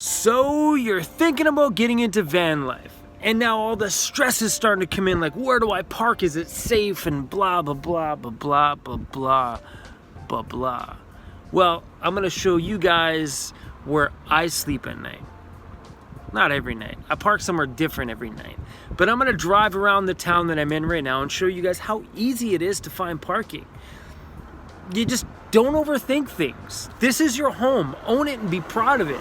So you're thinking about getting into van life, and now all the stress is starting to come in, like where do I park, is it safe, and blah blah blah blah blah blah blah blah blah. Well, I'm gonna show you guys where I sleep at night. Not every night, I park somewhere different every night, but I'm gonna drive around the town that I'm in right now and show you guys how easy it is to find parking. You just don't overthink things. This is your home, own it and be proud of it.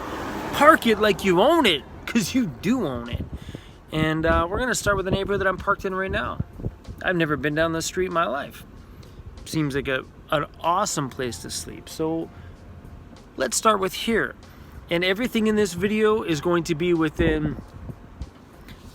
Park it like you own it, because you do own it. And we're gonna start with the neighborhood that I'm parked in right now. I've never been down this street in my life. Seems like an awesome place to sleep. So let's start with here. And everything in this video is going to be within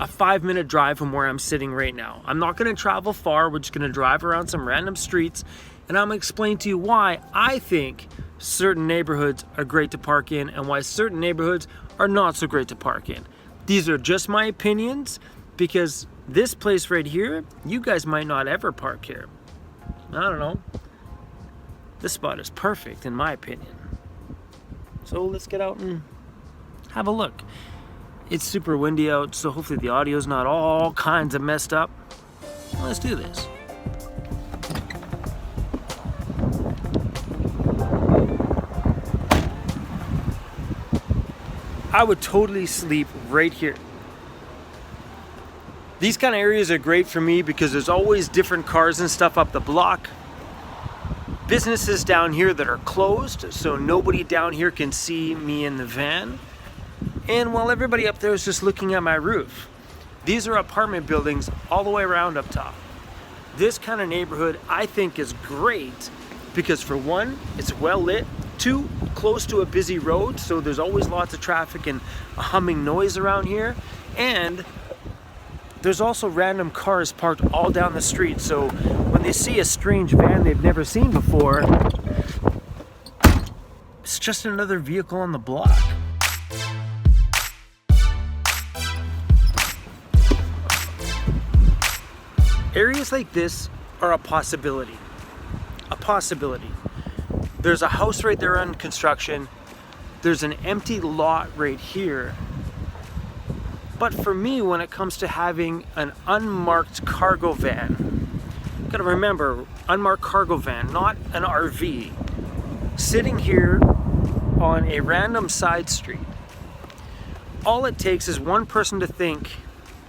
a 5-minute drive from where I'm sitting right now. I'm not gonna travel far, we're just gonna drive around some random streets, and I'm gonna explain to you why I think certain neighborhoods are great to park in and why certain neighborhoods are not so great to park in. These are just my opinions, because this place right here, you guys might not ever park here. I don't know. This spot is perfect in my opinion. So let's get out and have a look. It's super windy out, so hopefully the audio's not all kinds of messed up. Let's do this. I would totally sleep right here. These kind of areas are great for me because there's always different cars and stuff up the block. Businesses down here that are closed, so nobody down here can see me in the van. And while everybody up there is just looking at my roof. These are apartment buildings all the way around up top. This kind of neighborhood I think is great because, for one, it's well lit. Two, close to a busy road, so there's always lots of traffic and a humming noise around here. And there's also random cars parked all down the street, so when they see a strange van they've never seen before, it's just another vehicle on the block. Areas like this are a possibility. A possibility. There's a house right there under construction. There's an empty lot right here. But for me, when it comes to having an unmarked cargo van, you gotta remember, unmarked cargo van, not an RV, sitting here on a random side street. All it takes is one person to think,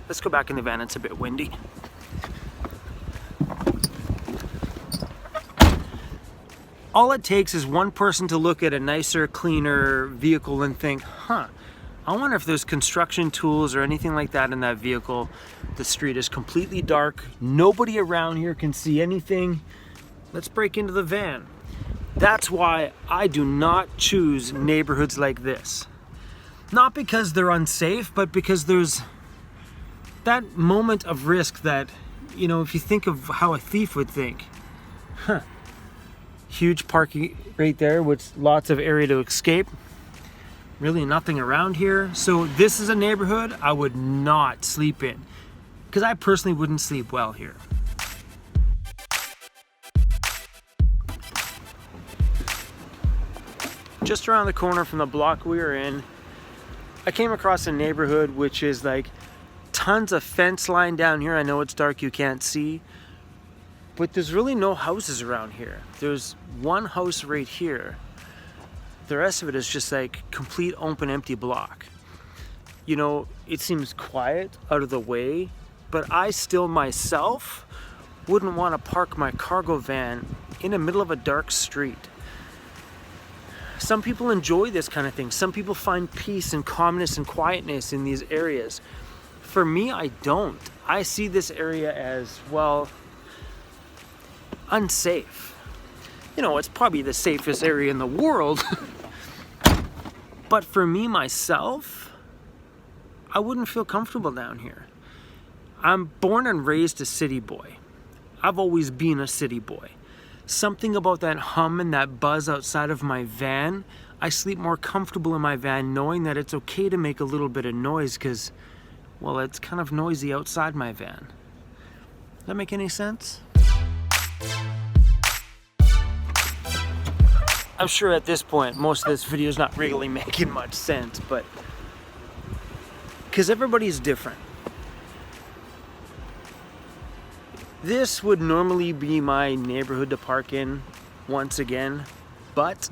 let's go back in the van, it's a bit windy. All it takes is one person to look at a nicer, cleaner vehicle and think, I wonder if there's construction tools or anything like that in that vehicle. The street is completely dark. Nobody around here can see anything. Let's break into the van. That's why I do not choose neighborhoods like this. Not because they're unsafe, but because there's that moment of risk that, you know, if you think of how a thief would think, huge parking right there with lots of area to escape. Really nothing around here. So this is a neighborhood I would not sleep in, because I personally wouldn't sleep well here. Just around the corner from the block we were in, I came across a neighborhood which is like tons of fence line down here. I know it's dark, you can't see. But there's really no houses around here. There's one house right here. The rest of it is just like complete open, empty block. You know, it seems quiet, out of the way, but I still myself wouldn't want to park my cargo van in the middle of a dark street. Some people enjoy this kind of thing. Some people find peace and calmness and quietness in these areas. For me, I don't. I see this area as, well, unsafe. You know, it's probably the safest area in the world. But for me, myself, I wouldn't feel comfortable down here. I'm born and raised a city boy. I've always been a city boy. Something about that hum and that buzz outside of my van, I sleep more comfortable in my van knowing that it's okay to make a little bit of noise because, well, it's kind of noisy outside my van. Does that make any sense? I'm sure at this point, most of this video is not really making much sense, but because everybody's different. This would normally be my neighborhood to park in once again, but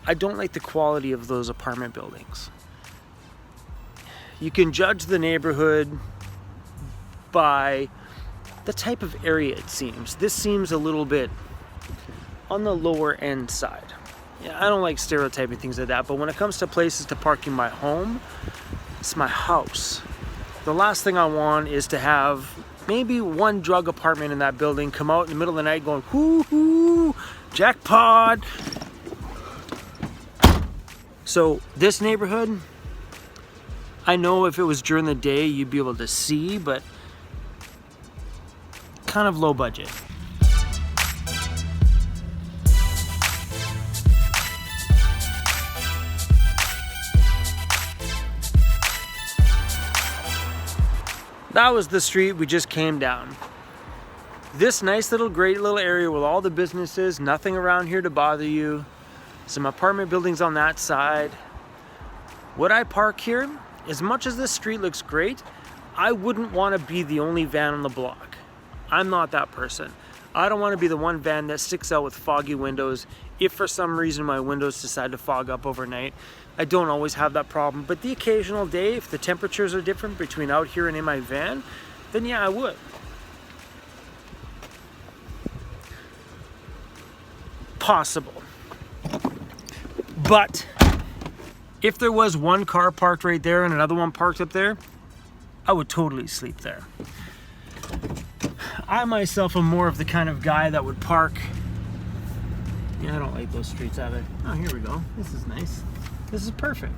I don't like the quality of those apartment buildings. You can judge the neighborhood by the type of area it seems. This seems a little bit on the lower end side. Yeah, I don't like stereotyping things like that, but when it comes to places to parking my home, it's my house. The last thing I want is to have maybe one drug apartment in that building come out in the middle of the night going, hoo hoo, jackpot. So this neighborhood, I know if it was during the day you'd be able to see, but kind of low budget. That was the street we just came down. This nice little, great little area with all the businesses, nothing around here to bother you. Some apartment buildings on that side. Would I park here? As much as this street looks great, I wouldn't want to be the only van on the block. I'm not that person. I don't want to be the one van that sticks out with foggy windows. If for some reason my windows decide to fog up overnight, I don't always have that problem. But the occasional day, if the temperatures are different between out here and in my van, then yeah, I would. Possible. But if there was one car parked right there and another one parked up there, I would totally sleep there. I myself am more of the kind of guy that would park. Yeah, I don't like those streets either. Oh, here we go. This is nice. This is perfect.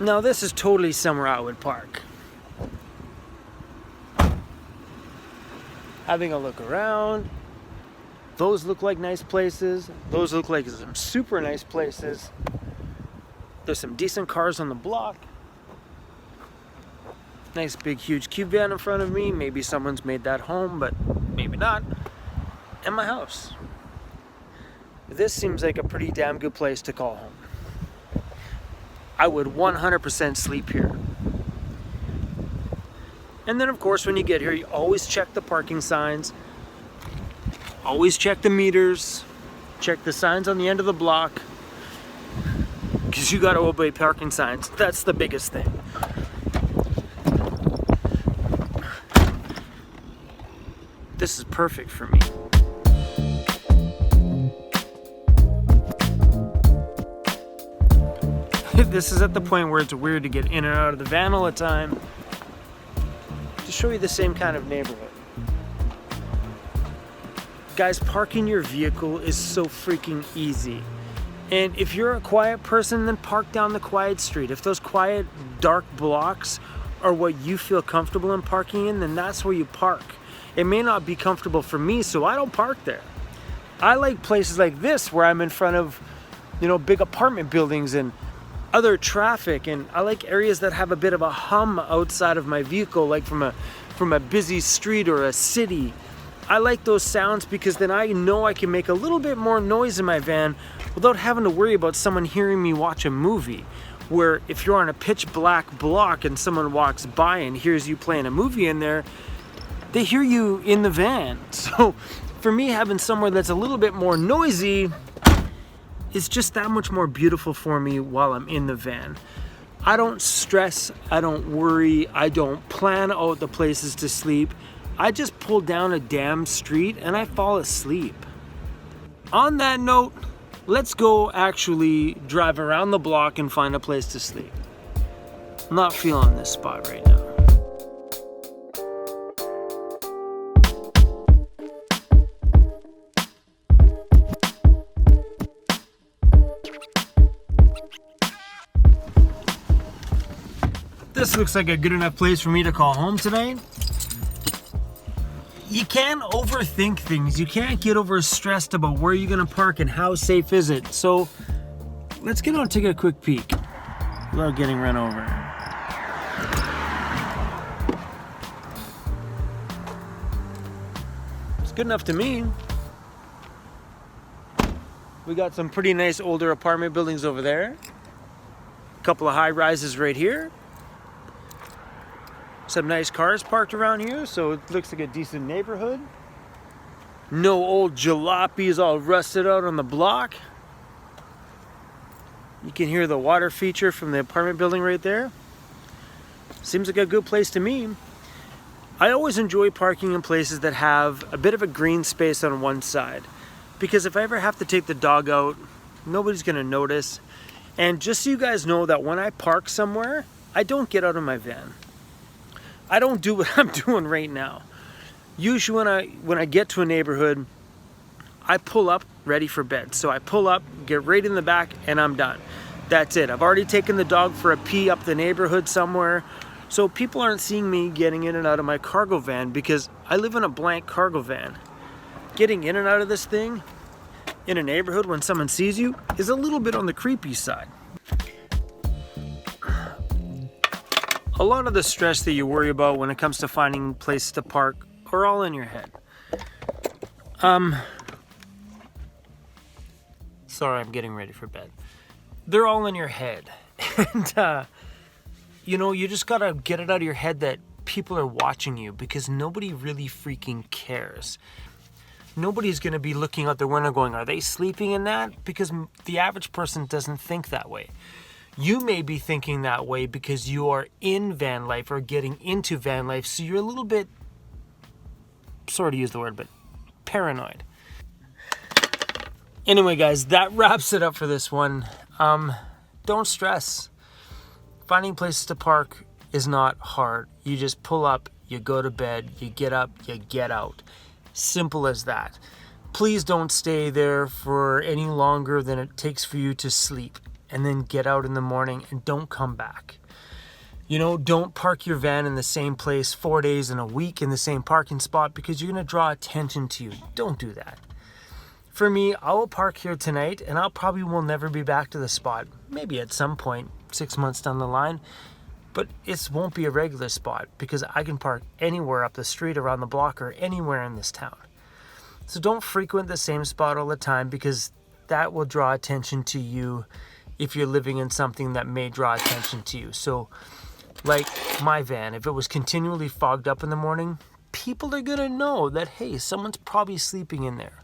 Now this is totally somewhere I would park. Having a look around. Those look like nice places. Those look like some super nice places. There's some decent cars on the block. Nice big huge cube van in front of me. Maybe someone's made that home, but maybe not. And my house. This seems like a pretty damn good place to call home. I would 100% sleep here. And then of course when you get here, you always check the parking signs, always check the meters, check the signs on the end of the block, because you gotta obey parking signs. That's the biggest thing. This is perfect for me. This is at the point where it's weird to get in and out of the van all the time. To show you the same kind of neighborhood. Guys, parking your vehicle is so freaking easy. And if you're a quiet person, then park down the quiet street. If those quiet, dark blocks are what you feel comfortable in parking in, then that's where you park. It may not be comfortable for me, so I don't park there. I like places like this where I'm in front of, big apartment buildings and other traffic, and I like areas that have a bit of a hum outside of my vehicle, like from a busy street or a city. I like those sounds because then I know I can make a little bit more noise in my van without having to worry about someone hearing me watch a movie. Where if you're on a pitch black block and someone walks by and hears you playing a movie in there, they hear you in the van. So for me, having somewhere that's a little bit more noisy, it's just that much more beautiful for me while I'm in the van. I don't stress, I don't worry, I don't plan out the places to sleep. I just pull down a damn street and I fall asleep. On that note, let's go actually drive around the block and find a place to sleep. I'm not feeling this spot right now. This looks like a good enough place for me to call home tonight. you can't overthink things. You can't get over stressed about where you're gonna park and how safe is it. So let's get on and take a quick peek without getting run over. It's good enough to me. We got some pretty nice older apartment buildings over there. A couple of high rises right here. Some nice cars parked around here, so it looks like a decent neighborhood. No old jalopies all rusted out on the block. You can hear the water feature from the apartment building right there. Seems like a good place to me. I always enjoy parking in places that have a bit of a green space on one side, because if I ever have to take the dog out, nobody's gonna notice. And just so you guys know that when I park somewhere, I don't get out of my van. I don't do what I'm doing right now. Usually when I get to a neighborhood, I pull up ready for bed. So I pull up, get right in the back, and I'm done. That's it. I've already taken the dog for a pee up the neighborhood somewhere. So people aren't seeing me getting in and out of my cargo van because I live in a blank cargo van. Getting in and out of this thing in a neighborhood when someone sees you is a little bit on the creepy side. A lot of the stress that you worry about when it comes to finding places to park are all in your head. Sorry, I'm getting ready for bed. They're all in your head. And, you know, you just gotta get it out of your head that people are watching you, because nobody really freaking cares. Nobody's gonna be looking out the window going, are they sleeping in that? Because the average person doesn't think that way. You may be thinking that way because you are in van life or getting into van life, so you're a little bit, sorry to use the word, but paranoid. Anyway, guys, that wraps it up for this one. Don't stress. Finding places to park is not hard. You just pull up, you go to bed, you get up, you get out. Simple as that. Please don't stay there for any longer than it takes for you to sleep, and then get out in the morning and don't come back. You know, don't park your van in the same place 4 days in a week in the same parking spot, because you're gonna draw attention to you. Don't do that. For me, I will park here tonight and I'll probably will never be back to the spot. Maybe at some point, 6 months down the line, but it won't be a regular spot because I can park anywhere up the street, around the block, or anywhere in this town. So don't frequent the same spot all the time, because that will draw attention to you if you're living in something that may draw attention to you. So like my van, if it was continually fogged up in the morning, people are gonna know that, hey, someone's probably sleeping in there.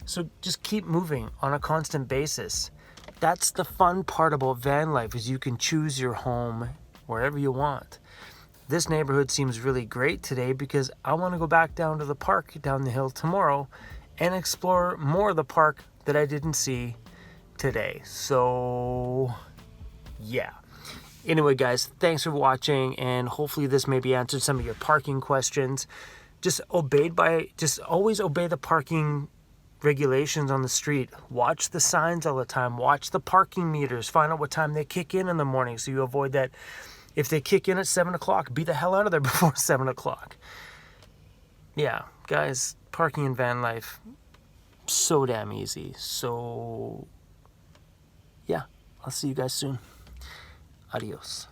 So just keep moving on a constant basis. That's the fun part about van life, is you can choose your home wherever you want. This neighborhood seems really great today because I want to go back down to the park down the hill tomorrow and explore more of the park that I didn't see today. So yeah. Anyway, guys, thanks for watching, and hopefully this maybe answered some of your parking questions. Just always obey the parking regulations on the street. Watch the signs all the time. Watch the parking meters. Find out what time they kick in the morning, so you avoid that. If they kick in at 7 o'clock, be the hell out of there before 7 o'clock. Yeah, guys, parking in van life, so damn easy. So yeah, I'll see you guys soon. Adios.